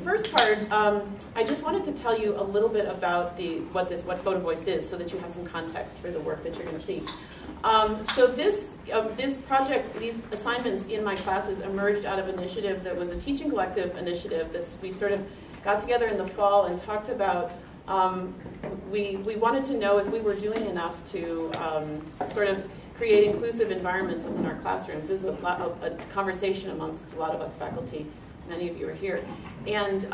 first part, I just wanted to tell you a little bit about what Photovoice is, so that you have some context for the work that you're going to see. So this project, these assignments in my classes emerged out of an initiative that was a teaching collective initiative that we sort of got together in the fall and talked about. We wanted to know if we were doing enough to sort of create inclusive environments within our classrooms. This is a conversation amongst a lot of us faculty. Many of you are here. And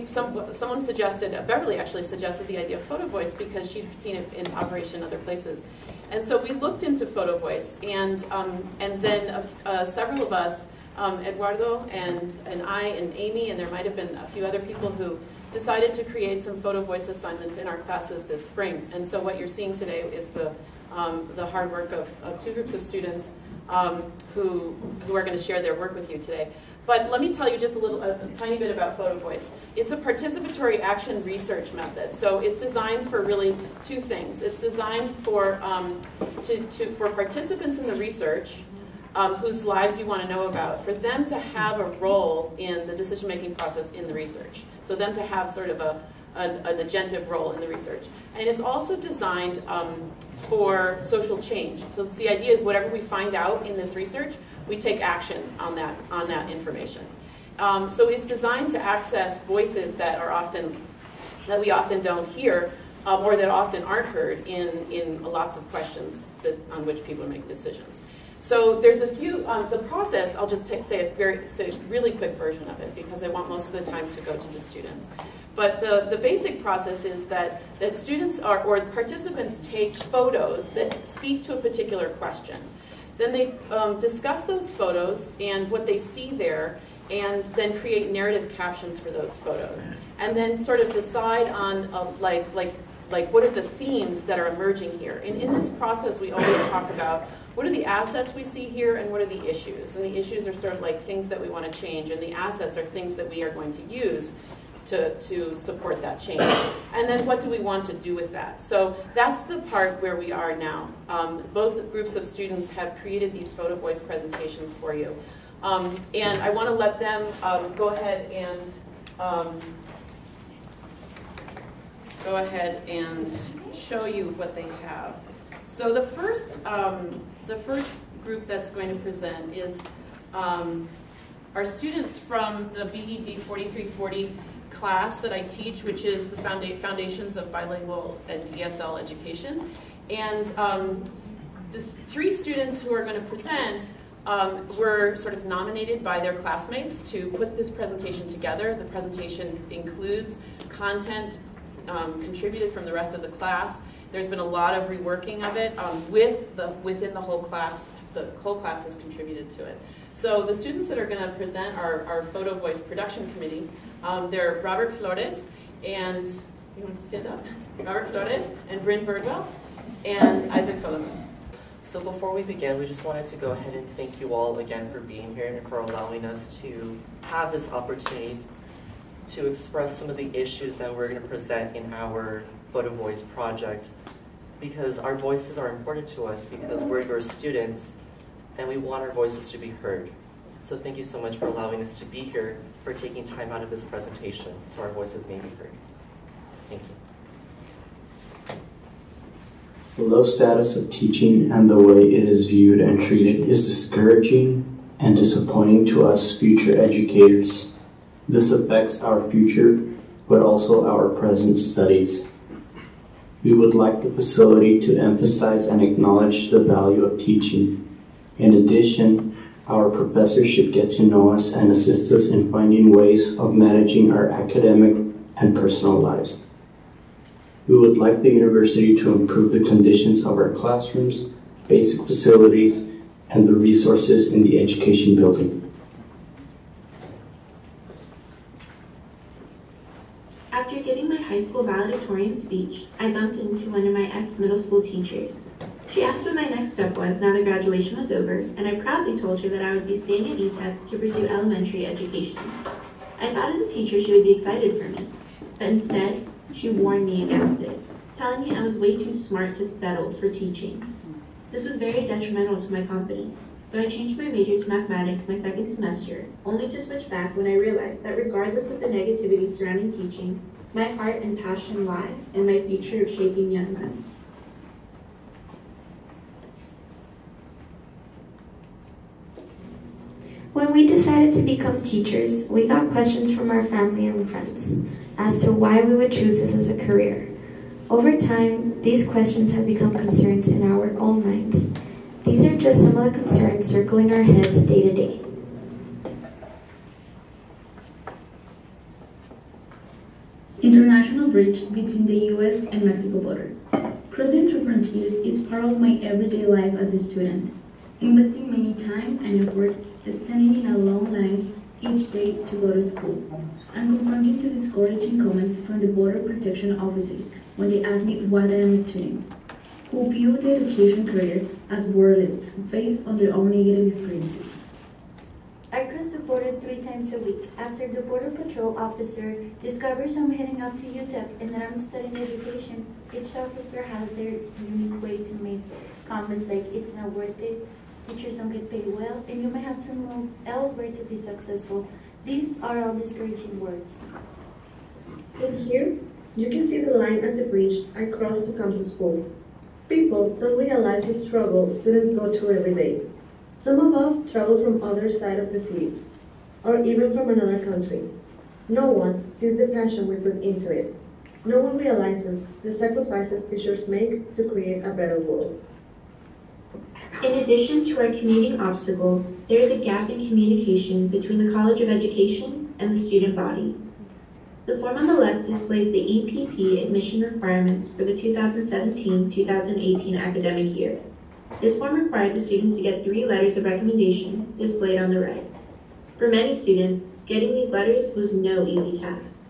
someone suggested, Beverly actually suggested the idea of Photovoice because she'd seen it in operation other places. And so we looked into Photovoice, and then several of us, Eduardo and I and Amy, and there might have been a few other people who decided to create some Photovoice assignments in our classes this spring. And so what you're seeing today is the hard work of two groups of students who are going to share their work with you today. But let me tell you just a tiny bit about Photovoice. It's a participatory action research method. So it's designed for really two things. It's designed for participants in the research whose lives you want to know about, for them to have a role in the decision-making process in the research. So them to have sort of an agentive role in the research. And it's also designed for social change. So the idea is whatever we find out in this research, we take action on that information. So it's designed to access voices that we often don't hear, or that often aren't heard in lots of questions on which people are making decisions. So there's a few, the process, I'll just say a really quick version of it because I want most of the time to go to the students. But the basic process is that students or participants take photos that speak to a particular question. Then they discuss those photos and what they see there, and then create narrative captions for those photos. And then sort of decide on like what are the themes that are emerging here. And in this process, we always talk about what are the assets we see here and what are the issues. And the issues are sort of like things that we want to change, and the assets are things that we are going to use to support that change. And then what do we want to do with that? So that's the part where we are now. Both groups of students have created these Photovoice presentations for you. And I want to let them go ahead and show you what they have. So the first group that's going to present is our students from the BED 4340 class that I teach, which is the Foundations of Bilingual and ESL Education. And the three students who are going to present were sort of nominated by their classmates to put this presentation together. The presentation includes content contributed from the rest of the class. There's been a lot of reworking of it within the whole class. The whole class has contributed to it. So the students that are going to present are our Photovoice production committee. They're Robert Flores and, you want to stand up? Robert Flores and Bryn Birdwell and Isaac Solomon. So before we begin, we just wanted to go ahead and thank you all again for being here and for allowing us to have this opportunity to express some of the issues that we're going to present in our Photovoice project, because our voices are important to us because we're your students and we want our voices to be heard. So thank you so much for allowing us to be here, for taking time out of this presentation so our voices may be heard. Thank you. The low status of teaching and the way it is viewed and treated is discouraging and disappointing to us future educators. This affects our future, but also our present studies. We would like the facility to emphasize and acknowledge the value of teaching. In addition, our professors should get to know us and assist us in finding ways of managing our academic and personal lives. We would like the university to improve the conditions of our classrooms, basic facilities, and the resources in the education building. After giving my high school valedictorian speech, I bumped into one of my ex-middle school teachers. She asked what my next step was now that graduation was over, and I proudly told her that I would be staying at ETEP to pursue elementary education. I thought as a teacher she would be excited for me, but instead, she warned me against it, telling me I was way too smart to settle for teaching. This was very detrimental to my confidence, so I changed my major to mathematics my second semester, only to switch back when I realized that regardless of the negativity surrounding teaching, my heart and passion lie in my future of shaping young minds. When we decided to become teachers, we got questions from our family and friends as to why we would choose this as a career. Over time, these questions have become concerns in our own minds. These are just some of the concerns circling our heads day to day. International bridge between the US and Mexico border. Crossing through frontiers is part of my everyday life as a student. Investing many time and effort, standing in a long line each day to go to school, and confronting to discouraging comments from the border protection officers when they ask me what I am studying, who view the education career as worthless based on their own negative experiences. I cross the border 3 times a week after the border patrol officer discovers I'm heading off to UTEP and that I'm studying education. Each officer has their unique way to make comments like it's not worth it, teachers don't get paid well, and you may have to move elsewhere to be successful. These are all discouraging words. And here, you can see the line at the bridge I crossed to come to school. People don't realize the struggle students go through every day. Some of us travel from other side of the city, or even from another country. No one sees the passion we put into it. No one realizes the sacrifices teachers make to create a better world. In addition to our commuting obstacles, there is a gap in communication between the College of Education and the student body. The form on the left displays the EPP admission requirements for the 2017-2018 academic year. This form required the students to get 3 letters of recommendation displayed on the right. For many students, getting these letters was no easy task.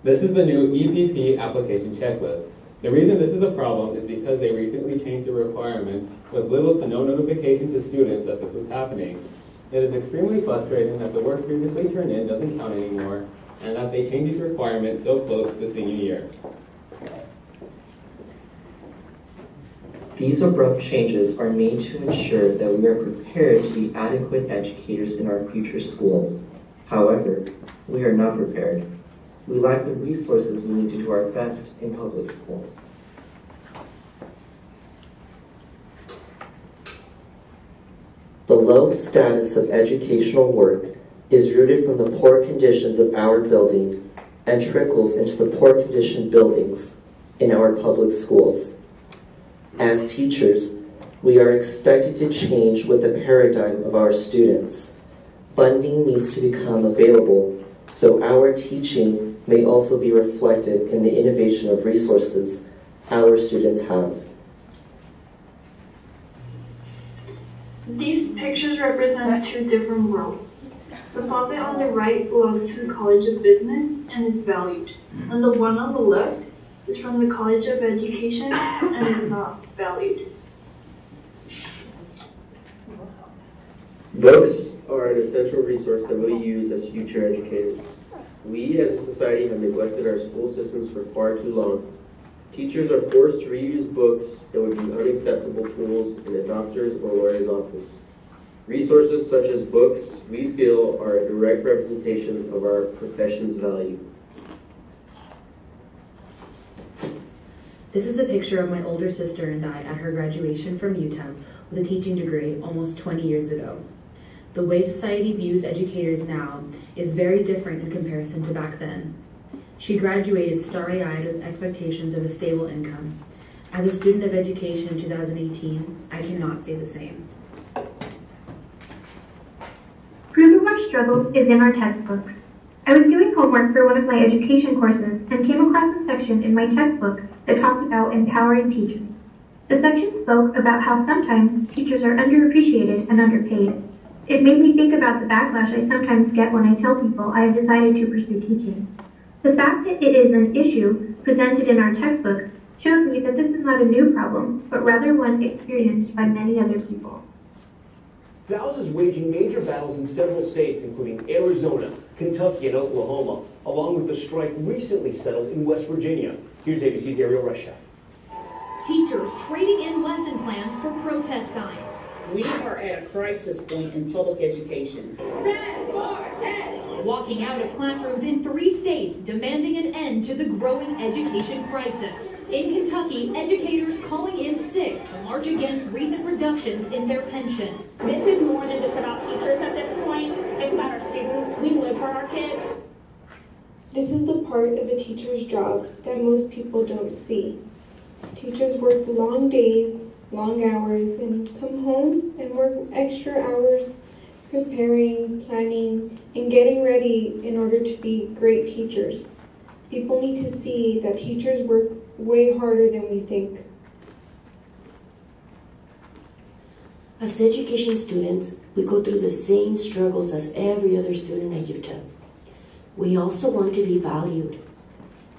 This is the new EPP application checklist. The reason this is a problem is because they recently changed the requirements with little to no notification to students that this was happening. It is extremely frustrating that the work previously turned in doesn't count anymore, and that they change these requirements so close to senior year. These abrupt changes are made to ensure that we are prepared to be adequate educators in our future schools. However, we are not prepared. We lack the resources we need to do our best in public schools. The low status of educational work is rooted from the poor conditions of our building and trickles into the poor conditioned buildings in our public schools. As teachers, we are expected to change with the paradigm of our students. Funding needs to become available so our teaching may also be reflected in the innovation of resources our students have. These pictures represent 2 different worlds. The faucet on the right belongs to the College of Business and is valued, and the one on the left is from the College of Education and is not valued. Books are an essential resource that we use as future educators. We as a society have neglected our school systems for far too long. Teachers are forced to reuse books that would be unacceptable tools in a doctor's or lawyer's office. Resources such as books, we feel, are a direct representation of our profession's value. This is a picture of my older sister and I at her graduation from UTEP with a teaching degree almost 20 years ago. The way society views educators now is very different in comparison to back then. She graduated starry-eyed with expectations of a stable income. As a student of education in 2018, I cannot say the same. Proof of our struggles is in our textbooks. I was doing homework for one of my education courses and came across a section in my textbook that talked about empowering teachers. The section spoke about how sometimes teachers are underappreciated and underpaid. It made me think about the backlash I sometimes get when I tell people I have decided to pursue teaching. The fact that it is an issue presented in our textbook shows me that this is not a new problem, but rather one experienced by many other people. VALS is waging major battles in several states, including Arizona, Kentucky, and Oklahoma, along with the strike recently settled in West Virginia. Here's ABC's Ariel Reshef. Teachers trading in lesson plans for protest signs. We are at a crisis point in public education. Red for head! Walking out of classrooms in 3 states, demanding an end to the growing education crisis. In Kentucky, educators calling in sick to march against recent reductions in their pension. This is more than just about teachers at this point. It's about our students. We live for our kids. This is the part of a teacher's job that most people don't see. Teachers work long days, long hours, and come home and work extra hours preparing, planning, and getting ready in order to be great teachers. People need to see that teachers work way harder than we think. As education students, we go through the same struggles as every other student at UTEP. We also want to be valued.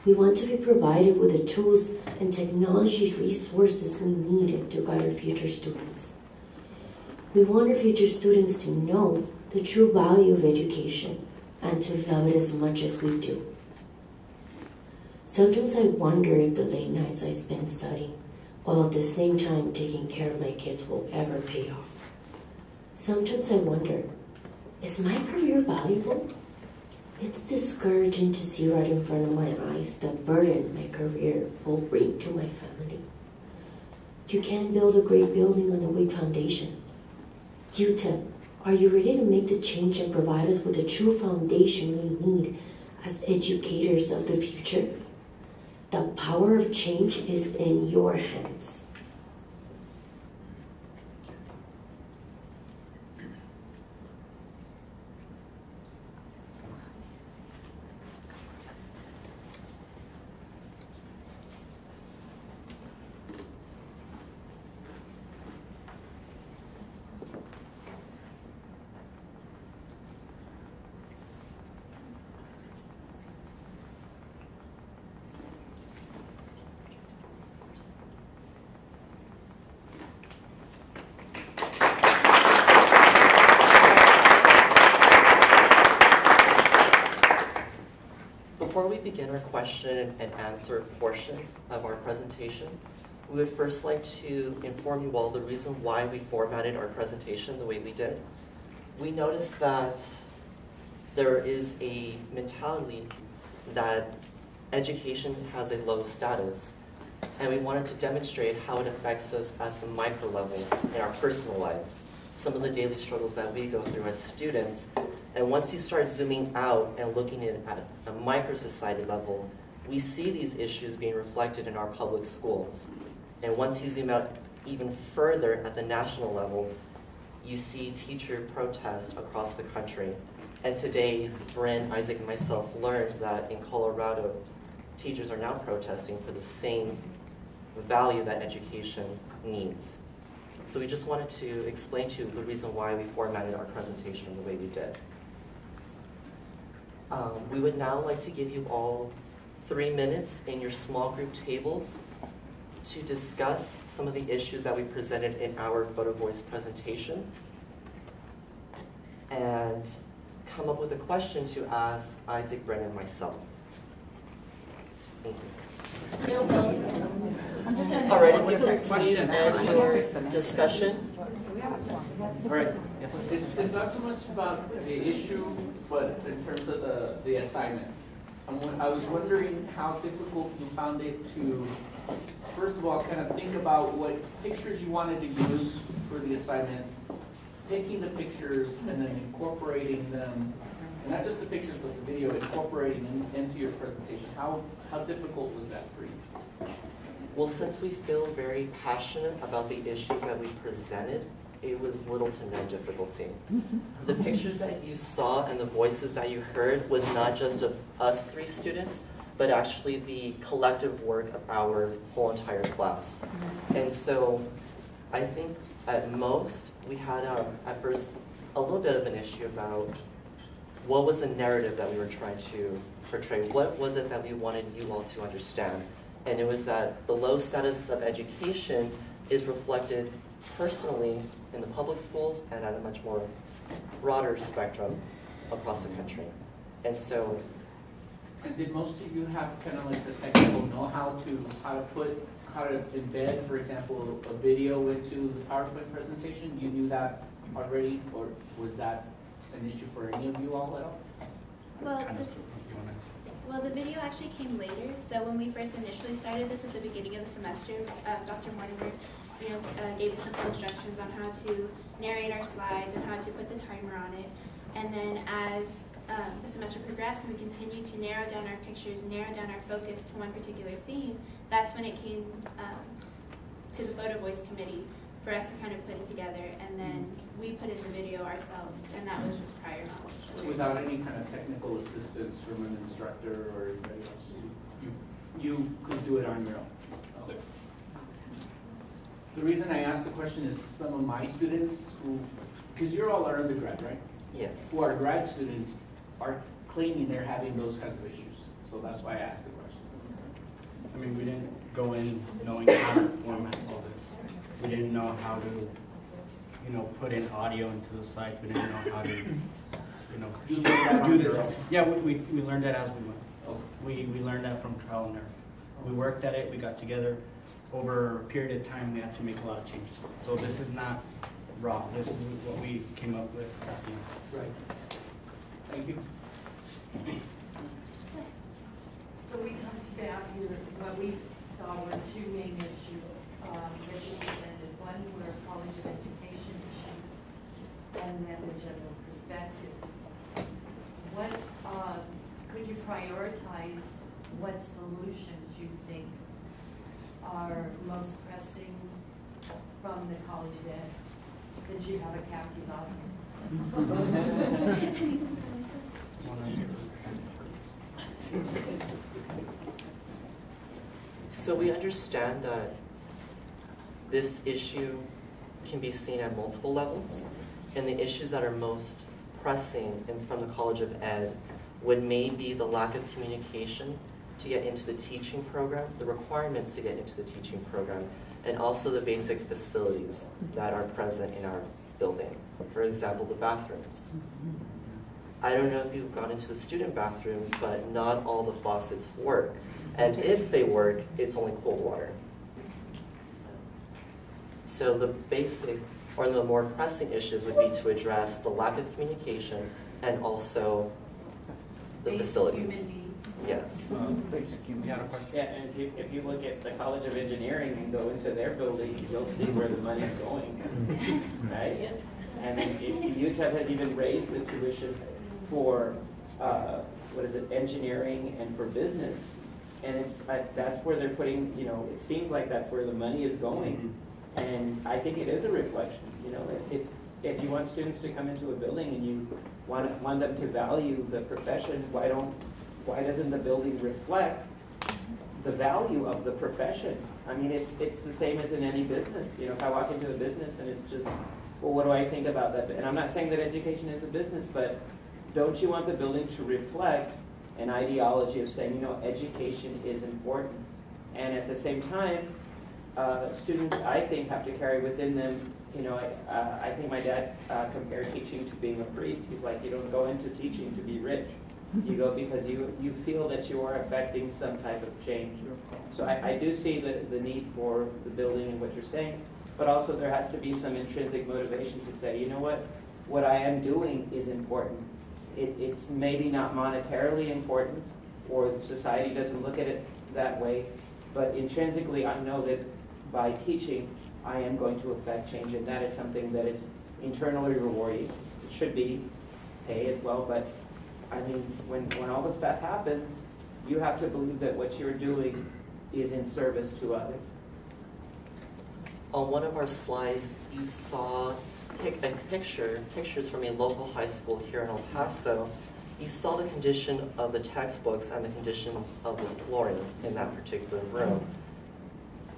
We want to be provided with the tools and technology resources we need to guide our future students. We want our future students to know the true value of education and to love it as much as we do. Sometimes I wonder if the late nights I spend studying, while at the same time taking care of my kids, will ever pay off. Sometimes I wonder, is my career valuable? It's discouraging to see right in front of my eyes the burden my career will bring to my family. You can't build a great building on a weak foundation. UTEP, are you ready to make the change and provide us with the true foundation we need as educators of the future? The power of change is in your hands. Before we begin our question and answer portion of our presentation, we would first like to inform you all the reason why we formatted our presentation the way we did. We noticed that there is a mentality that education has a low status, and we wanted to demonstrate how it affects us at the micro level in our personal lives, some of the daily struggles that we go through as students. And once you start zooming out and looking at a micro-society level, we see these issues being reflected in our public schools. And once you zoom out even further at the national level, you see teacher protests across the country. And today, Bryn, Isaac, and myself learned that in Colorado, teachers are now protesting for the same value that education needs. So we just wanted to explain to you the reason why we formatted our presentation the way we did. We would now like to give you all 3 minutes in your small group tables to discuss some of the issues that we presented in our Photovoice presentation and come up with a question to ask Isaac, Brennan, and myself. Thank you. All right, if you could please end your discussion. All right. Yes. It's not so much about the issue, but in terms of the assignment. I was wondering how difficult you found it to, first of all, kind of think about what pictures you wanted to use for the assignment, taking the pictures and then incorporating them, and not just the pictures but the video, incorporating them into your presentation. How difficult was that for you? Well, since we feel very passionate about the issues that we presented, it was little to no difficulty. The pictures that you saw and the voices that you heard was not just of us 3 students, but actually the collective work of our whole entire class. And so I think at most we had at first a little bit of an issue about what was the narrative that we were trying to portray. What was it that we wanted you all to understand? And it was that the low status of education is reflected personally in the public schools and at a much more broader spectrum across the country. And so, did most of you have kind of like the technical know-how to put how to embed, for example, a video into the PowerPoint presentation? You knew that already, or was that an issue for any of you all at all? Well, the video actually came later. So when we first initially started this at the beginning of the semester, Dr. Mortimer, gave us simple instructions on how to narrate our slides and how to put the timer on it. And then as the semester progressed and we continued to narrow down our pictures, narrow down our focus to one particular theme, that's when it came to the Photovoice committee for us to kind of put it together, and then we put in the video ourselves, and that was just prior knowledge. Without any kind of technical assistance from an instructor or anybody else, you could do it on your own? Okay. Yes. The reason I asked the question is some of my students who, because you're all our undergrad, right? Yes. Who are grad students are claiming they're having those kinds of issues. So that's why I asked the question. I mean, we didn't go in knowing how to format all this. We didn't know how to, put in audio into the slides. We didn't know how to, do this. Yeah, we learned that as we went. Okay. We learned that from trial and error. We worked at it. We got together. Over a period of time, we had to make a lot of changes. So this is not raw. This is what we came up with at the end. Right. Thank you. So we talked about here, what we saw were two main issues that you presented. One were College of Education issues, and then the general perspective. What could you prioritize? What solutions you think are most pressing from the College of Ed, since you have a captive audience? So we understand that this issue can be seen at multiple levels, and the issues that are most pressing from the College of Ed would maybe the lack of communication to get into the teaching program, the requirements to get into the teaching program, and also the basic facilities that are present in our building. For example, the bathrooms. I don't know if you've gone into the student bathrooms, but not all the faucets work. And if they work, it's only cold water. So the basic, or the more pressing issues would be to address the lack of communication and also the facilities. Yes. Yeah, and if you look at the College of Engineering and go into their building, you'll see where the money's going, right? Yes. And then UTEP has even raised the tuition for, engineering and for business. And it's that's where they're putting, it seems like that's where the money is going. And I think it is a reflection, it's, if you want students to come into a building and you want them to value the profession, why doesn't the building reflect the value of the profession? I mean, it's the same as in any business. If I walk into a business and it's just, well, what do I think about that? And I'm not saying that education is a business, but don't you want the building to reflect an ideology of saying, education is important? And at the same time, students, I think, have to carry within them, I think my dad compared teaching to being a priest. He's like, you don't go into teaching to be rich. You go because you feel that you are affecting some type of change. So I do see the need for the building and what you're saying, but also there has to be some intrinsic motivation to say, what I am doing is important. It's maybe not monetarily important, or society doesn't look at it that way, but intrinsically I know that by teaching I am going to affect change, and that is something that is internally rewarding. It should be pay as well, but I mean, when all this stuff happens, you have to believe that what you're doing is in service to others. On one of our slides, you saw pictures from a local high school here in El Paso. You saw the condition of the textbooks and the conditions of the flooring in that particular room.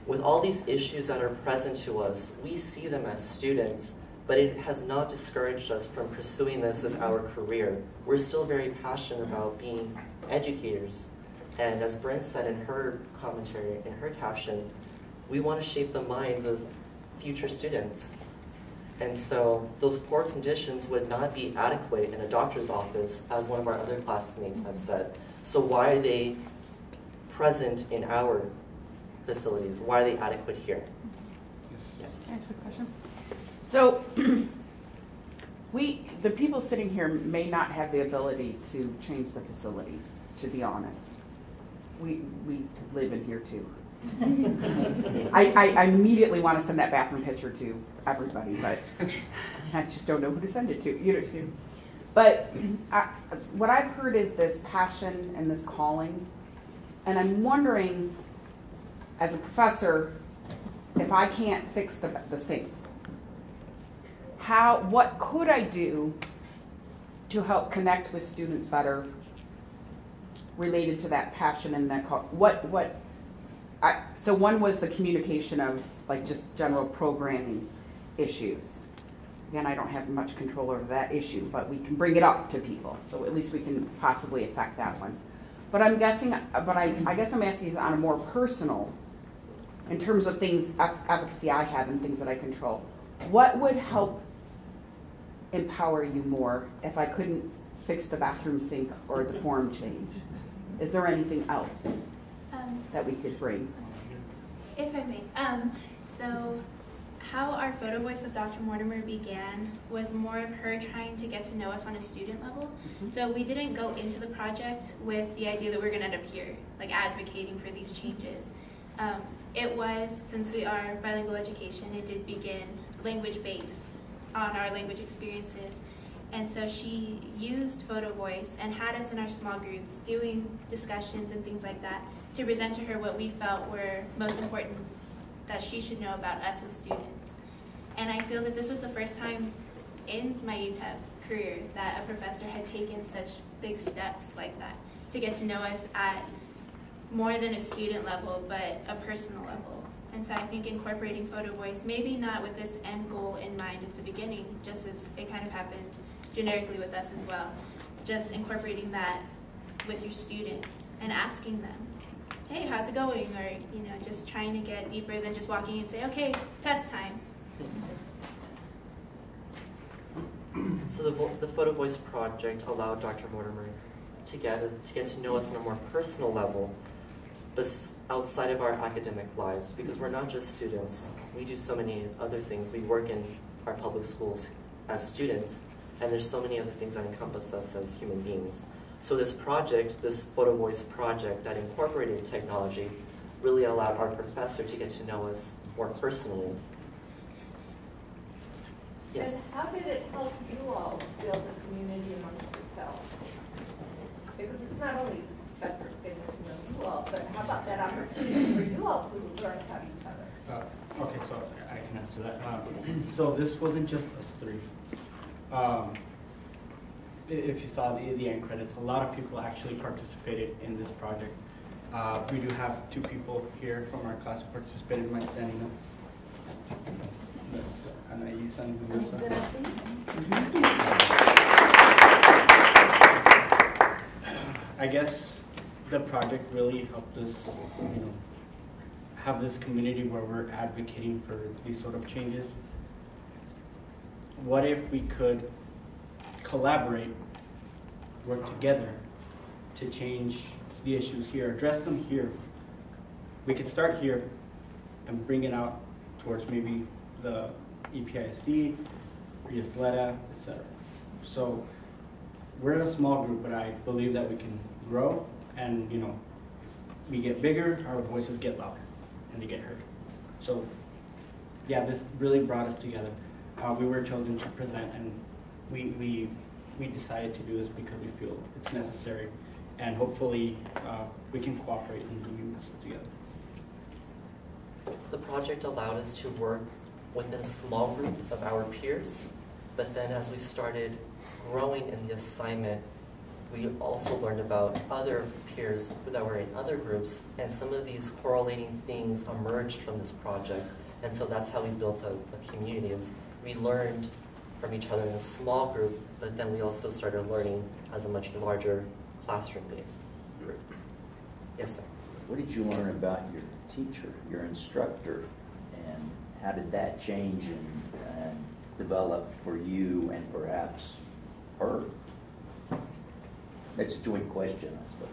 With all these issues that are present to us, we see them as students, but it has not discouraged us from pursuing this as our career. We're still very passionate about being educators. And as Brent said in her commentary, in her caption, we want to shape the minds of future students. And so those poor conditions would not be adequate in a doctor's office, as one of our other classmates have said. So why are they present in our facilities? Why are they adequate here? Yes. Can I ask a question? So, the people sitting here may not have the ability to change the facilities, to be honest. We live in here too. I immediately want to send that bathroom picture to everybody, but I just don't know who to send it to. You know, but what I've heard is this passion and this calling, and I'm wondering, as a professor, if I can't fix the sinks, what could I do to help connect with students better related to that passion and that call? So one was the communication of like just general programming issues. Again, I don't have much control over that issue, but we can bring it up to people, so at least we can possibly affect that one. But I guess I'm asking is on a more personal, in terms of things, advocacy I have and things that I control. What would help empower you more if I couldn't fix the bathroom sink or the form change? Is there anything else that we could bring? If I may. So how our Photovoice with Dr. Mortimer began was more of her trying to get to know us on a student level. So we didn't go into the project with the idea that we're going to end up here, like advocating for these changes. It was, since we are bilingual education, it did begin language-based on our language experiences. And so she used Photovoice and had us in our small groups doing discussions and things like that to present to her what we felt were most important that she should know about us as students. And I feel that this was the first time in my UTEP career that a professor had taken such big steps like that to get to know us at more than a student level, but a personal level. And so I think incorporating Photovoice, maybe not with this end goal in mind at the beginning, just as it kind of happened generically with us as well, just incorporating that with your students and asking them, hey, how's it going? Or, you know, just trying to get deeper than just walking in and say, okay, test time. So the Photovoice project allowed Dr. Mortimer to get to know us on a more personal level, but outside of our academic lives, because we're not just students. We do so many other things. We work in our public schools as students, and there's so many other things that encompass us as human beings. So this project, this Photovoice project that incorporated technology, really allowed our professor to get to know us more personally. Yes? And how did it help you all build a community amongst yourselves? Because it's not only professors getting to know you all, but how about that opportunity for you all to learn about each other? Okay, so I can answer that. So this wasn't just us three. If you saw the end credits, a lot of people actually participated in this project. We do have 2 people here from our class who participated in my standing up. Anaís and Melissa. I guess the project really helped us, have this community where we're advocating for these sort of changes. What if we could collaborate, work together to change the issues here, address them here? We could start here and bring it out towards maybe the EPISD, Riosleta, etc. So we're in a small group, but I believe that we can grow, and we get bigger, our voices get louder, and they get heard. So yeah, this really brought us together. We were chosen to present, and we decided to do this because we feel it's necessary, and hopefully we can cooperate in doing this together. The project allowed us to work within a small group of our peers, but then as we started growing in the assignment, we also learned about other peers that were in other groups, and some of these correlating things emerged from this project. And so that's how we built a community, is we learned from each other in a small group, but then we also started learning as a much larger classroom base. Yes, sir. What did you learn about your teacher, your instructor, and how did that change and develop for you and perhaps her? It's a joint question, I suppose.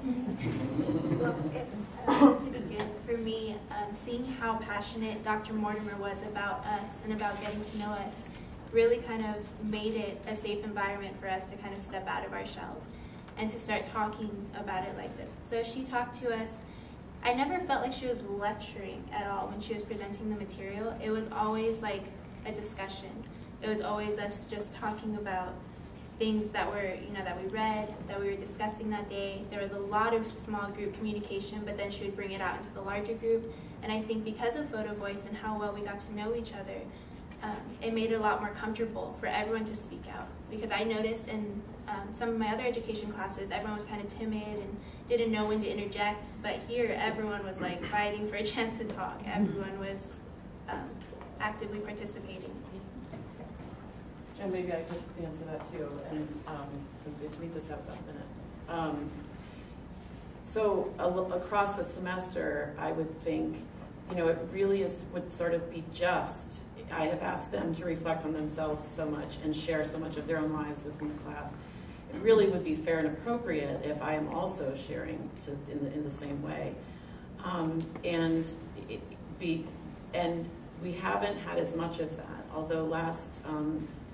Well, to begin, for me, seeing how passionate Dr. Mortimer was about us and about getting to know us really kind of made it a safe environment for us to kind of step out of our shells and to start talking about it like this. So she talked to us. I never felt like she was lecturing at all when she was presenting the material. It was always like a discussion. It was always us just talking about things that were, that we read, that we were discussing that day. There was a lot of small group communication, but then she would bring it out into the larger group. And I think because of Photovoice and how well we got to know each other, it made it a lot more comfortable for everyone to speak out. Because I noticed in some of my other education classes, everyone was kind of timid and didn't know when to interject. But here, everyone was like fighting for a chance to talk. Everyone was actively participating. And maybe I could answer that too, and since we just have about a minute. So across the semester, I would think, it really would sort of be just. I have asked them to reflect on themselves so much and share so much of their own lives within the class. It really would be fair and appropriate if I am also sharing in the same way. And we haven't had as much of that, although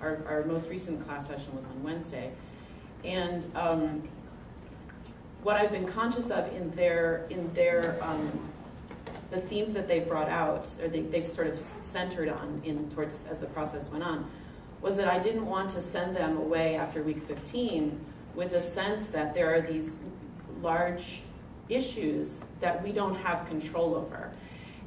our most recent class session was on Wednesday. And what I've been conscious of in their the themes that they brought out, or they've sort of centered on towards as the process went on, was that I didn't want to send them away after week 15 with a sense that there are these large issues that we don't have control over.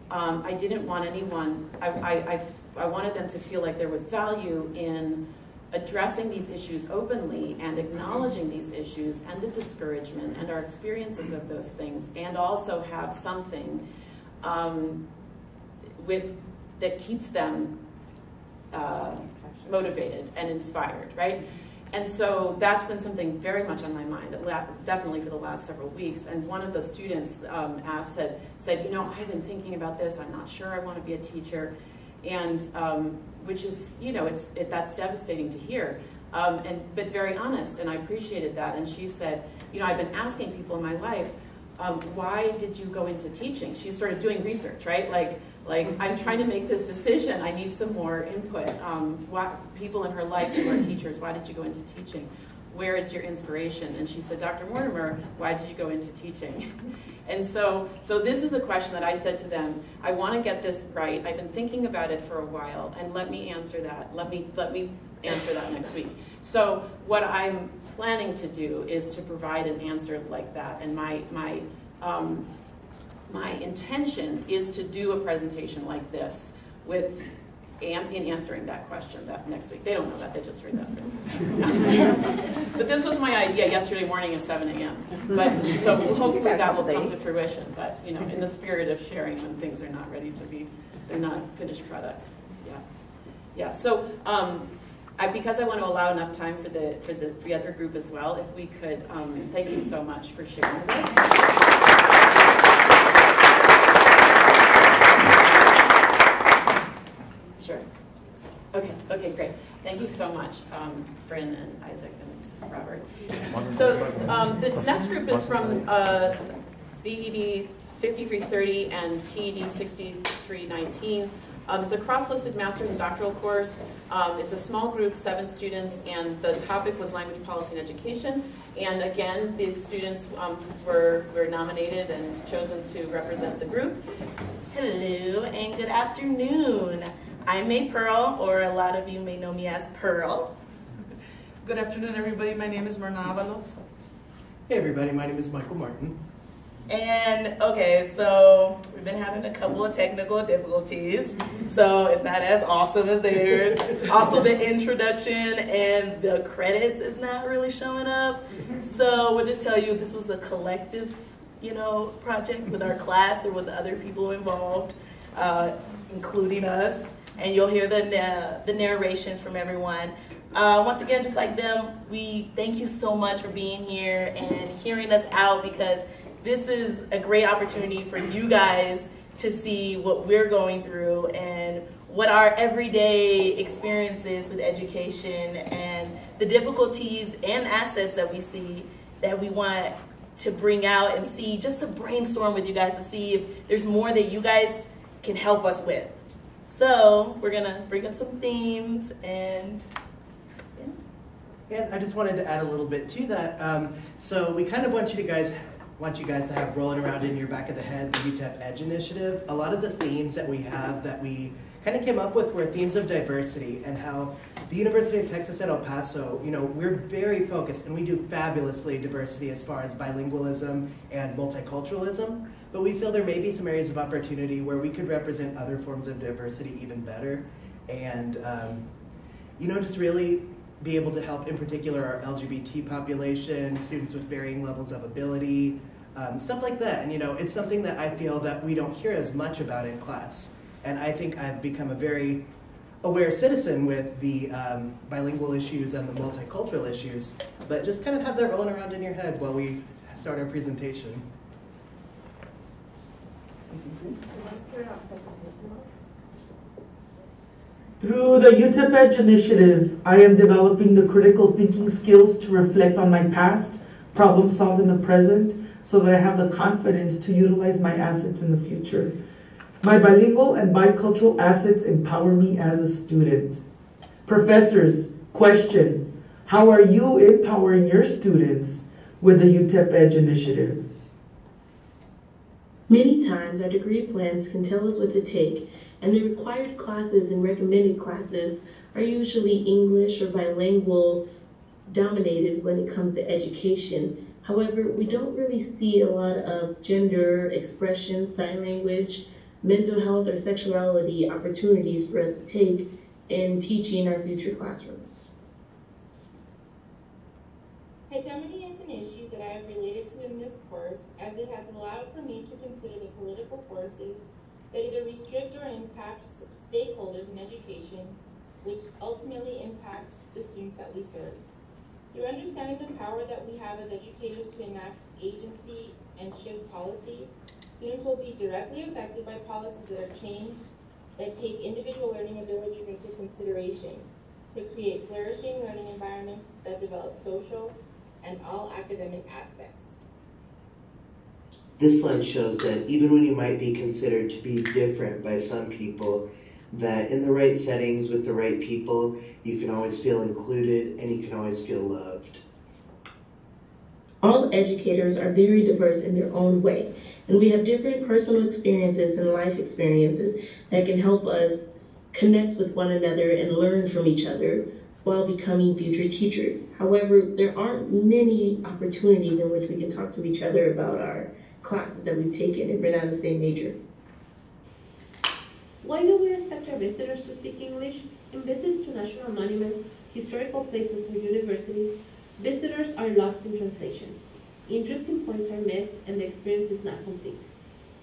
I didn't want anyone, I wanted them to feel like there was value in addressing these issues openly and acknowledging these issues and the discouragement and our experiences of those things, and also have something that keeps them motivated and inspired, right? And so that's been something very much on my mind, definitely for the last several weeks. And one of the students said, I've been thinking about this. I'm not sure I want to be a teacher, and which is, that's devastating to hear, but very honest. And I appreciated that. And she said, I've been asking people in my life, why did you go into teaching? She's sort of doing research, right? Like I'm trying to make this decision. I need some more input. People in her life who are teachers, why did you go into teaching? Where is your inspiration? And she said, Dr. Mortimer, why did you go into teaching? And so this is a question that I said to them, I want to get this right. I've been thinking about it for a while, and let me answer that. Let me answer that next week. So what I'm planning to do is to provide an answer like that. And my intention is to do a presentation like this in answering that question next week. They don't know that, they just heard that for the first time. But this was my idea yesterday morning at 7 a.m. But so hopefully that will come to fruition. But in the spirit of sharing when things are not ready to be, they're not finished products. Yeah. So because I want to allow enough time for the other group as well, if we could, thank you so much for sharing this. Sure. Okay, great. Thank you so much, Bryn and Isaac and Robert. So this next group is from BED 5330 and TED 6319. It's a cross-listed master's and doctoral course. It's a small group, 7 students, and the topic was language policy and education. And again, these students were nominated and chosen to represent the group. Hello and good afternoon. I'm May Pearl, or a lot of you may know me as Pearl. Good afternoon, everybody. My name is Myrna Avalos. Hey, everybody. My name is Michael Martin. And, okay, so we've been having a couple of technical difficulties, so it's not as awesome as theirs. Also, the introduction and the credits is not really showing up. So we'll just tell you this was a collective, project with our class. There was other people involved, including us. And you'll hear the narrations from everyone. Once again, just like them, we thank you so much for being here and hearing us out, because this is a great opportunity for you guys to see what we're going through and what our everyday experiences with education and the difficulties and assets that we see that we want to bring out and see, just to brainstorm with you guys to see if there's more that you guys can help us with. So we're gonna bring up some themes and And I just wanted to add a little bit to that. So we kind of want you guys to have rolling around in your back of the head the UTEP Edge initiative. A lot of the themes that we have that we kind of came up with were themes of diversity, and how the University of Texas at El Paso, we're very focused, and we do fabulously diversity as far as bilingualism and multiculturalism, but we feel there may be some areas of opportunity where we could represent other forms of diversity even better, and just really be able to help, in particular, our LGBT population, students with varying levels of ability, stuff like that. And it's something that I feel that we don't hear as much about in class. And I think I've become a very aware citizen with the bilingual issues and the multicultural issues, but just kind of have that rolling around in your head while we start our presentation. Through the UTEP Edge initiative, I am developing the critical thinking skills to reflect on my past, problem solve in the present, so that I have the confidence to utilize my assets in the future. My bilingual and bicultural assets empower me as a student. Professors, question, how are you empowering your students with the UTEP Edge initiative? Many times our degree plans can tell us what to take, and the required classes and recommended classes are usually English or bilingual dominated when it comes to education. However, we don't really see a lot of gender expression, sign language, mental health or sexuality opportunities for us to take in teaching our future classrooms. Hegemony is an issue that I have related to in this course, as it has allowed for me to consider the political forces that either restrict or impact stakeholders in education, which ultimately impacts the students that we serve. Through understanding the power that we have as educators to enact agency and shift policy, students will be directly affected by policies that are changed, that take individual learning abilities into consideration, to create flourishing learning environments that develop social and all academic aspects. This slide shows that even when you might be considered to be different by some people, that in the right settings with the right people, you can always feel included and you can always feel loved. All educators are very diverse in their own way, and we have different personal experiences and life experiences that can help us connect with one another and learn from each other while becoming future teachers. However, there aren't many opportunities in which we can talk to each other about our classes that we've taken if we're not the same major. Why do we expect our visitors to speak English? In visits to national monuments, historical places, or universities, visitors are lost in translation. Interesting points are missed and the experience is not complete.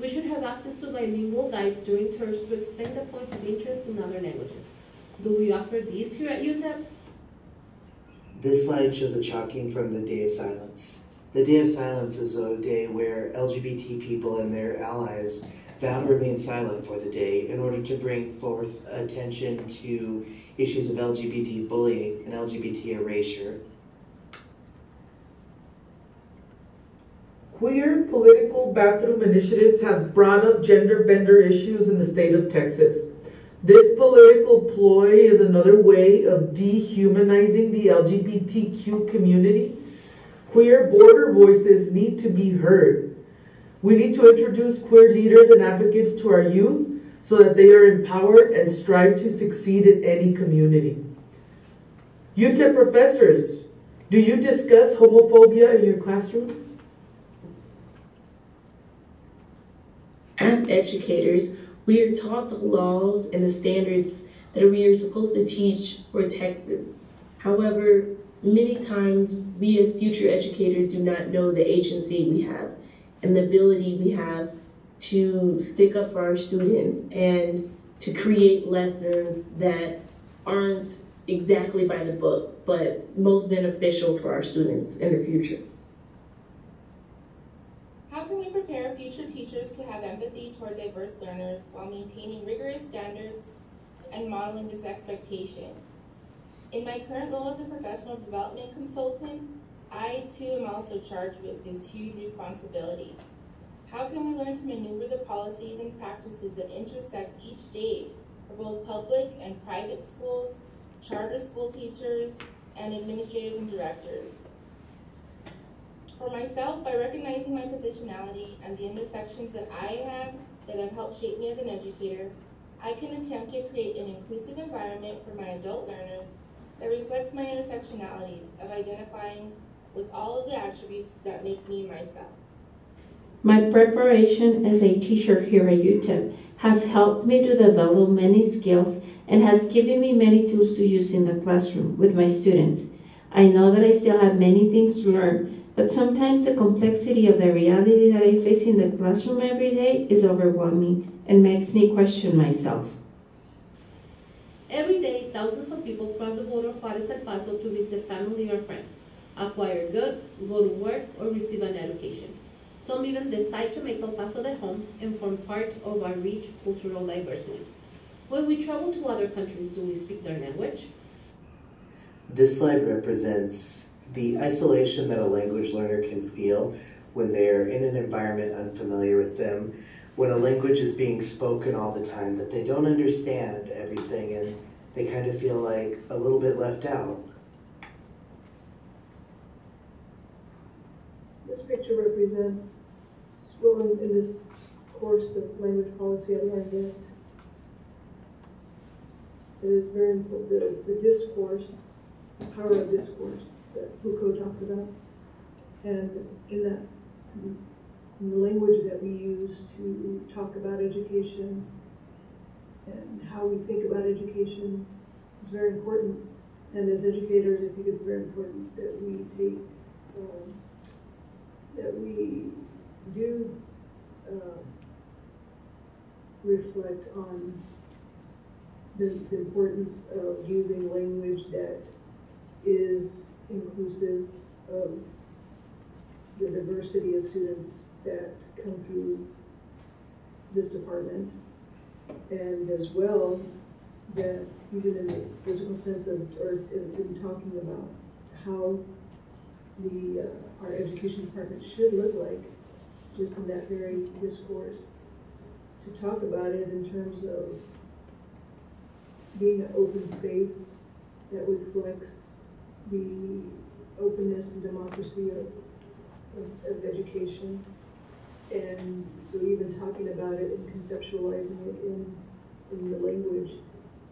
We should have access to bilingual guides during tours to explain the points of interest in other languages. Do we offer these here at UTEP? This slide shows a chalking from the Day of Silence. The Day of Silence is a day where LGBT people and their allies vow to remain silent for the day in order to bring forth attention to issues of LGBT bullying and LGBT erasure. Queer political bathroom initiatives have brought up gender bender issues in the state of Texas. This political ploy is another way of dehumanizing the LGBTQ community. Queer border voices need to be heard. We need to introduce queer leaders and advocates to our youth so that they are empowered and strive to succeed in any community. UTEP professors, do you discuss homophobia in your classrooms? As educators, we are taught the laws and the standards that we are supposed to teach for Texas. However, many times we as future educators do not know the agency we have and the ability we have to stick up for our students and to create lessons that aren't exactly by the book, but most beneficial for our students in the future. How can we prepare future teachers to have empathy toward diverse learners while maintaining rigorous standards and modeling this expectation? In my current role as a professional development consultant, I too am also charged with this huge responsibility. How can we learn to maneuver the policies and practices that intersect each day for both public and private schools, charter school teachers, and administrators and directors? For myself, by recognizing my positionality and the intersections that I have that have helped shape me as an educator, I can attempt to create an inclusive environment for my adult learners that reflects my intersectionalities of identifying with all of the attributes that make me myself. My preparation as a teacher here at UTEP has helped me to develop many skills and has given me many tools to use in the classroom with my students. I know that I still have many things to learn, but sometimes the complexity of the reality that I face in the classroom every day is overwhelming and makes me question myself. Every day, thousands of people cross the border of Juarez El Paso to visit family or friends, acquire goods, go to work, or receive an education. Some even decide to make El Paso their home and form part of our rich cultural diversity. When we travel to other countries, do we speak their language? This slide represents the isolation that a language learner can feel when they're in an environment unfamiliar with them, when a language is being spoken all the time, that they don't understand everything and they kind of feel like a little bit left out. This picture represents, well, in this course of language policy, I learned that it is very important, the discourse, the power of discourse that Foucault talked about, and in the language that we use to talk about education and how we think about education is very important. And as educators, I think it's very important that we take, that we do reflect on the importance of using language that is inclusive of the diversity of students that come through this department, and as well that even in the physical sense of, or in talking about how our education department should look like, just in that very discourse, to talk about it in terms of being an open space that reflects the openness and democracy of education. And so even talking about it and conceptualizing it in the language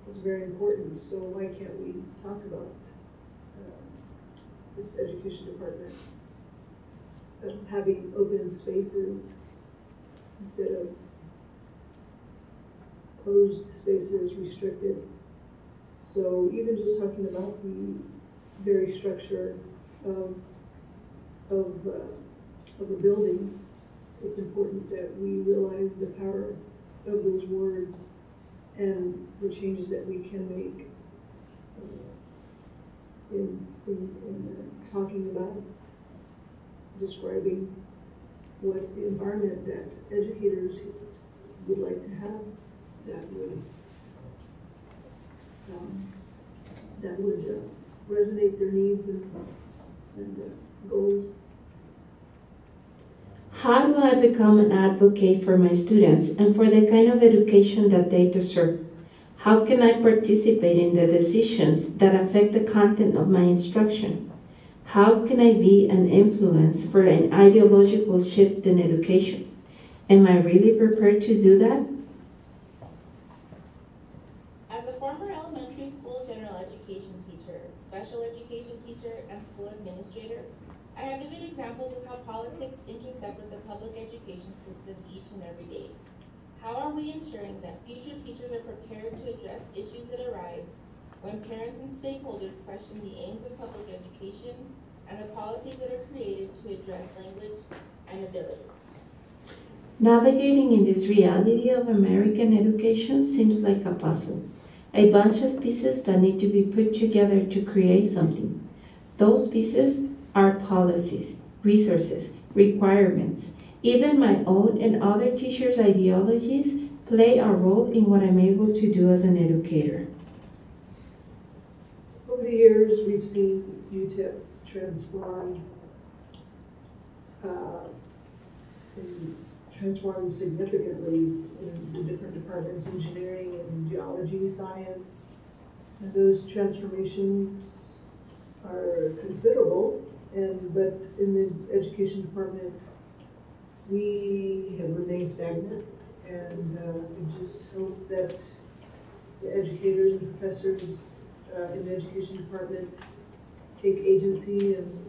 is very important. So why can't we talk about this education department having open spaces instead of closed spaces, restricted? So even just talking about the very structure of a building, it's important that we realize the power of those words and the changes that we can make in talking about, describing what the environment that educators would like to have that would resonate their needs and goals. How do I become an advocate for my students and for the kind of education that they deserve? How can I participate in the decisions that affect the content of my instruction? How can I be an influence for an ideological shift in education? Am I really prepared to do that? As a former elementary school general education teacher, special education teacher, and school administrator, I have vivid examples of how politics intersect with the public education system each and every day. How are we ensuring that future teachers are prepared to address issues that arise when parents and stakeholders question the aims of public education and the policies that are created to address language and ability? Navigating in this reality of American education seems like a puzzle, a bunch of pieces that need to be put together to create something. Those pieces are policies, resources, requirements. Even my own and other teachers' ideologies play a role in what I'm able to do as an educator. Over the years, we've seen UTEP transform and transformed significantly in the different departments, engineering and geology, science. And those transformations are considerable, but in the education department, we have remained stagnant, and we just hope that the educators and professors in the education department take agency and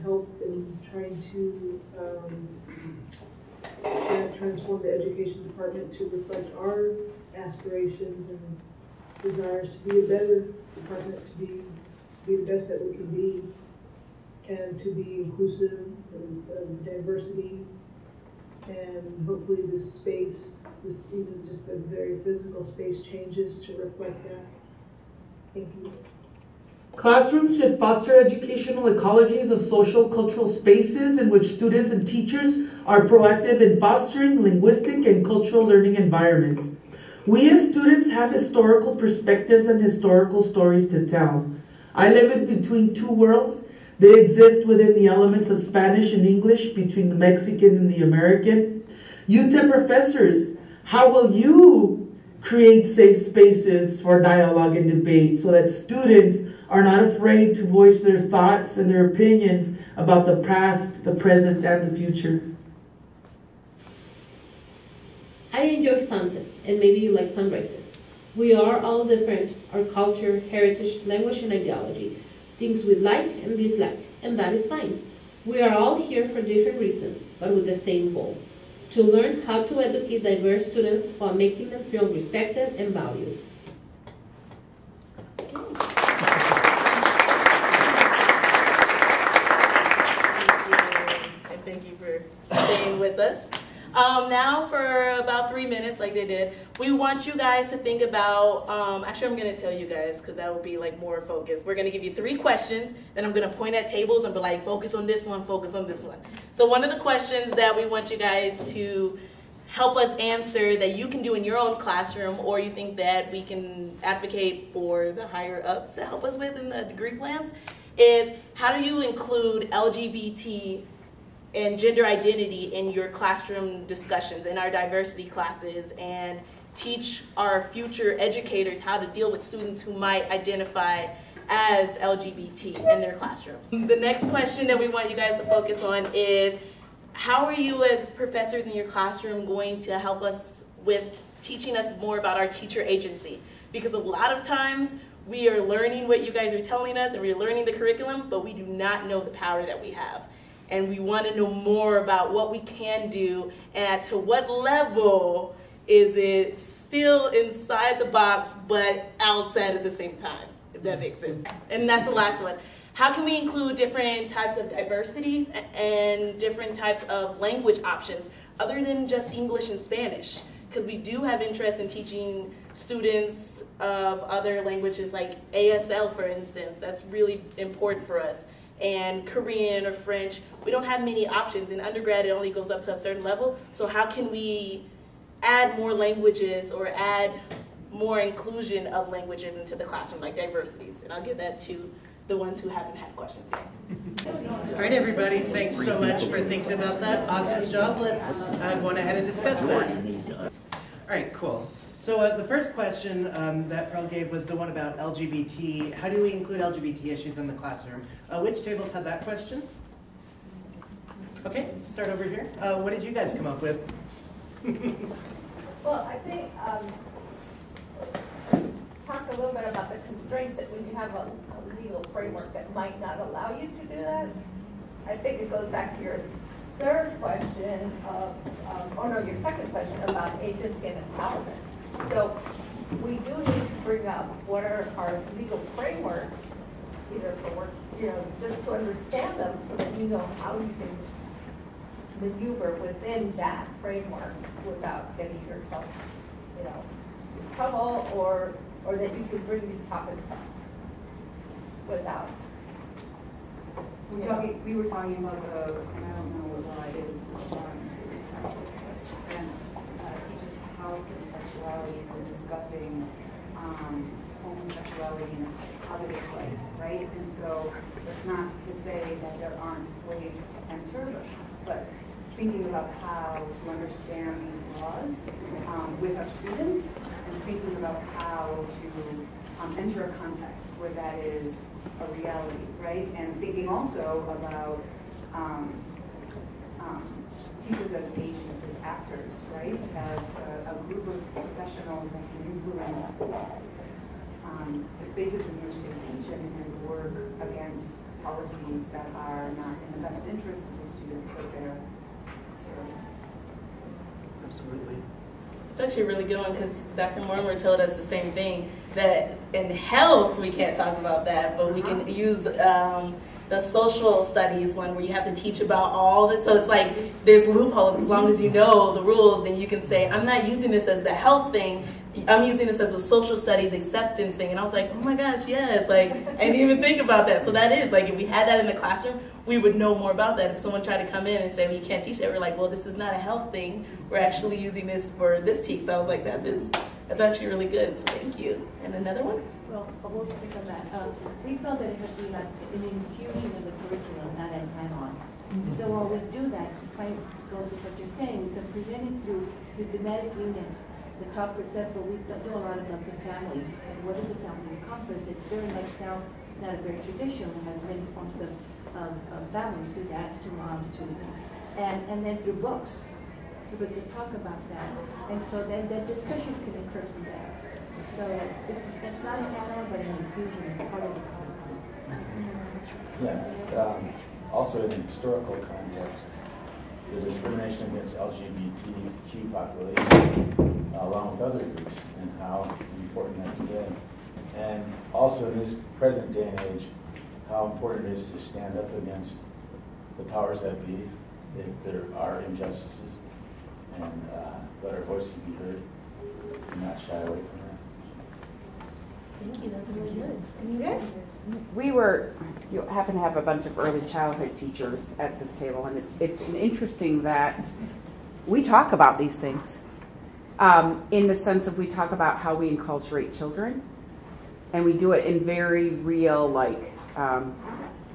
help in trying to transform the education department to reflect our aspirations and desires to be a better department, to be the best that we can be, and to be inclusive of diversity. And hopefully this space, this even just the very physical space, changes to reflect that. Thank you. Classrooms should foster educational ecologies of social cultural spaces in which students and teachers are proactive in fostering linguistic and cultural learning environments. We as students have historical perspectives and historical stories to tell. I live in between two worlds. They exist within the elements of Spanish and English, between the Mexican and the American. UTEP professors, how will you create safe spaces for dialogue and debate so that students are not afraid to voice their thoughts and their opinions about the past, the present, and the future? I enjoy sunsets, and maybe you like sunrises. We are all different, our culture, heritage, language, and ideology. Things we like and dislike, and that is fine. We are all here for different reasons, but with the same goal: to learn how to educate diverse students while making them feel respected and valued. And thank you for staying with us. Now for about 3 minutes, like they did, we want you guys to think about, actually I'm going to tell you guys because that will be like more focused. We're going to give you 3 questions, then I'm going to point at tables and be like, focus on this one, focus on this one. So one of the questions that we want you guys to help us answer that you can do in your own classroom, or you think that we can advocate for the higher ups to help us with in the degree plans, is how do you include LGBT and gender identity in your classroom discussions, in our diversity classes, and teach our future educators how to deal with students who might identify as LGBT in their classrooms. The next question that we want you guys to focus on is, how are you as professors in your classroom going to help us with teaching us more about our teacher agency? Because a lot of times we are learning what you guys are telling us and we're learning the curriculum, but we do not know the power that we have. And we want to know more about what we can do and to what level is it still inside the box but outside at the same time, if that makes sense. And that's the last one. How can we include different types of diversities and different types of language options other than just English and Spanish? Because we do have interest in teaching students of other languages like ASL, for instance. That's really important for us. And Korean or French, we don't have many options. In undergrad, it only goes up to a certain level. So how can we add more languages or add more inclusion of languages into the classroom, like diversities? And I'll give that to the ones who haven't had questions yet. All right, everybody, thanks so much for thinking about that. Awesome job. Let's go on ahead and discuss that. All right, cool. So the first question that Pearl gave was the one about LGBT. How do we include LGBT issues in the classroom? Which tables had that question? Okay, start over here. What did you guys come up with? Well, I think talk a little bit about the constraints that when you have a legal framework that might not allow you to do that. I think it goes back to your third question your second question about agency and empowerment. So we do need to bring up what are our legal frameworks, either for work, just to understand them so that you know how you can maneuver within that framework without getting yourself, in trouble, or that you can bring these topics up without. We were talking about and I don't know what law it is, and teaches health and sexuality and discussing homosexuality in a positive way, right? And so it's not to say that there aren't ways to enter, but thinking about how to understand these laws with our students, and thinking about how to enter a context where that is a reality, right? And thinking also about teachers as agents, as actors, right? As a group of professionals that can influence the spaces in which they teach and work against policies that are not in the best interest of the students that they're serving. Absolutely. It's actually a really good one because Dr. Mortimer told us the same thing, that in health we can't talk about that, but we can use the social studies one where you have to teach about all that. So it's like there's loopholes. As long as you know the rules, then you can say, I'm not using this as the health thing, I'm using this as a social studies acceptance thing. And I was like, oh my gosh, yes, like I didn't even think about that. So that is, like, if we had that in the classroom, we would know more about that. If someone tried to come in and say, well, you can't teach that, we're like, well, this is not a health thing. We're actually using this for this teach. So I was like, that's actually really good. So thank you. And another one? Well, I will take on that. We felt that it has to be like an infusion of the curriculum, not an add-on. So while we do that, it kind of goes with what you're saying. We can present it through the thematic units. The top, for example, we do a lot of them for families. And what is a family conference? It's very much now not a very traditional. It has many forms of families, to dads, to moms, to and then through books. We're going to talk about that. And so then that discussion can occur from there. So it's not an add-on, but an infusion, part of the content. Yeah. Also in the historical context, the discrimination against LGBTQ population, along with other groups, and how important that's been. And also in this present day and age, how important it is to stand up against the powers that be if there are injustices, and let our voices be heard and not shy away from that. Thank you, that's really good. And you guys? You happen to have a bunch of early childhood teachers at this table, and it's interesting that we talk about these things in the sense of we talk about how we enculturate children, and we do it in very real,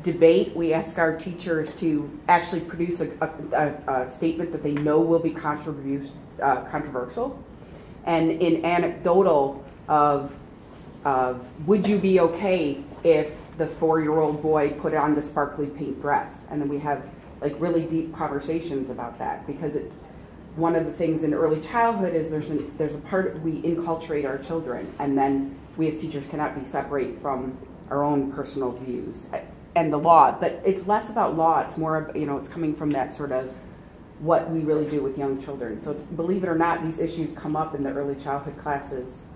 debate. We ask our teachers to actually produce a statement that they know will be controversial, and in anecdotal of would you be okay if the 4-year-old boy put on the sparkly pink dress? And then we have really deep conversations about that, because one of the things in early childhood is there's a part we inculturate our children, and then we as teachers cannot be separate from our own personal views and the law. But it's less about law, it's more of, it's coming from that sort of what we really do with young children. So believe it or not, these issues come up in the early childhood classes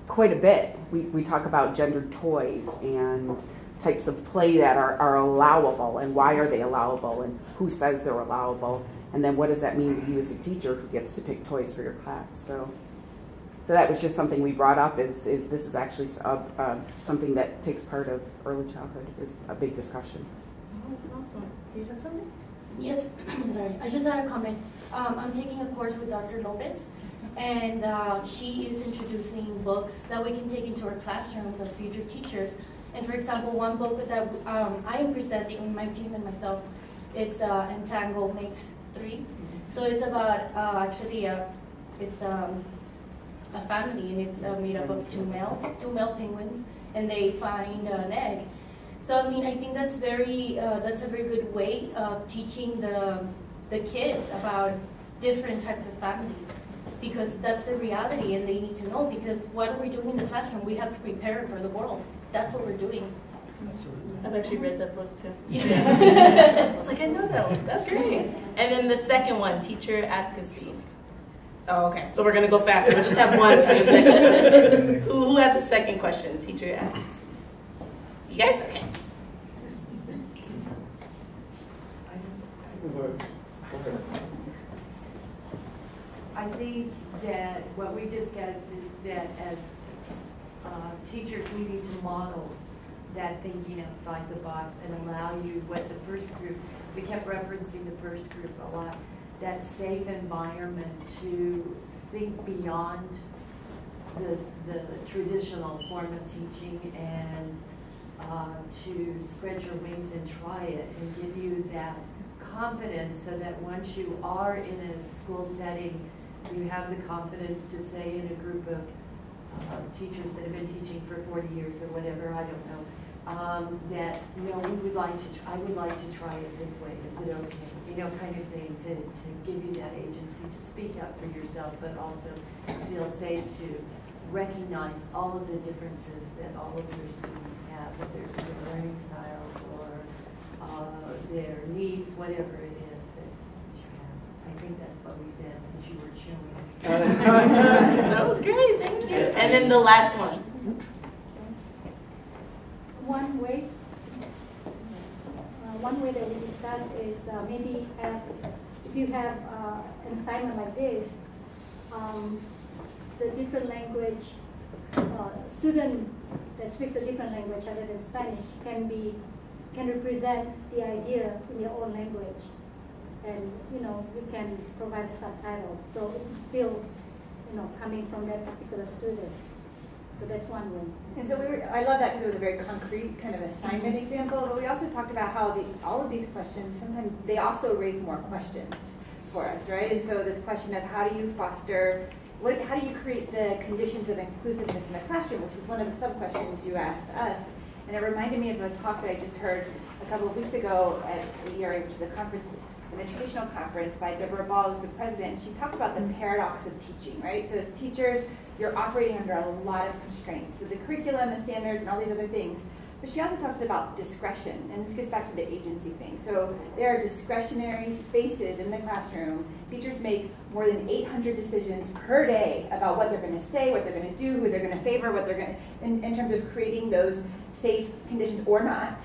quite a bit. We talk about gendered toys and types of play that are allowable, and why are they allowable, and who says they're allowable, and then what does that mean to you as a teacher who gets to pick toys for your class. So that was just something we brought up, is this is actually something that takes part of early childhood, is a big discussion. Oh, that's awesome. Do you have something? Yes, sorry. I just had a comment. I'm taking a course with Dr. Lopez, and she is introducing books that we can take into our classrooms as future teachers. And for example, one book that I am presenting with my team and myself, it's Entangle Makes 3. So it's about it's a family, and it's made up of two male penguins, and they find an egg. So I mean, I think that's a very good way of teaching the kids about different types of families, because that's the reality, and they need to know, because what are we doing in the classroom? We have to prepare for the world. That's what we're doing. Absolutely. I've actually read that book too. Yes. I was like, I know that one. That's great. And then the second one, teacher advocacy. Oh, okay. So we're gonna go faster. We'll just have one for the second. Who had the second question? Teacher advocacy. You guys? Okay. I think that what we discussed is that as teachers, we need to model that thinking outside the box and allow you what the first group, we kept referencing the first group a lot, that safe environment to think beyond the traditional form of teaching and to spread your wings and try it and give you that confidence so that once you are in a school setting, you have the confidence to say in a group of teachers that have been teaching for 40 years or whatever, I don't know, that, you know, I would like to try it this way, is it okay? You know, kind of thing, to give you that agency to speak up for yourself, but also feel safe to recognize all of the differences that all of your students have, whether it's their learning styles or their needs, whatever it is that you have. I think that's what we said since you were chewing. That was great, thank you. And then the last one. One way that we discuss is maybe if you have an assignment like this, the different language, student that speaks a different language other than Spanish can represent the idea in your own language, and you know you can provide a subtitle, so it's still coming from that particular student. So that's one way. And so I love that because it was a very concrete kind of assignment example, but we also talked about how all of these questions, sometimes they also raise more questions for us, right? And so this question of how do you foster, how do you create the conditions of inclusiveness in the classroom, which was one of the sub-questions you asked us. And it reminded me of a talk that I just heard a couple of weeks ago at the ERA, which is a conference, an educational conference by Deborah Ball, who's the president. She talked about the paradox of teaching, right? So as teachers, you're operating under a lot of constraints with the curriculum and standards and all these other things. But she also talks about discretion, and this gets back to the agency thing. So there are discretionary spaces in the classroom. Teachers make more than 800 decisions per day about what they're going to say, what they're going to do, who they're going to favor, what they're going to, in terms of creating those safe conditions or not,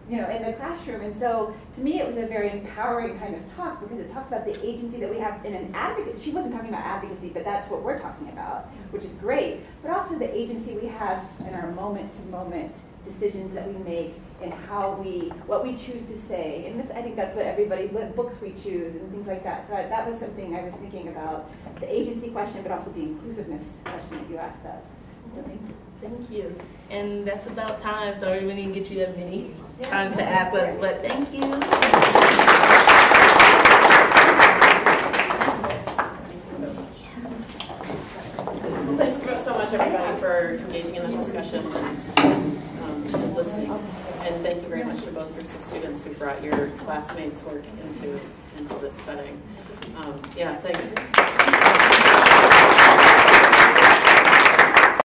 in the classroom. And so to me it was a very empowering kind of talk because it talks about the agency that we have in an advocate. She wasn't talking about advocacy, but that's what we're talking about, which is great. But also the agency we have in our moment-to-moment decisions that we make and what we choose to say. And I think that's what everybody, books we choose and things like that. So that was something I was thinking about, the agency question, but also the inclusiveness question that you asked us. So Thank you. And that's about time. Sorry we didn't get you that many times to ask us, but thank you. Thanks so much, everybody, for engaging in this discussion and listening. And thank you very much to both groups of students who brought your classmates' work into this setting. Yeah, thanks.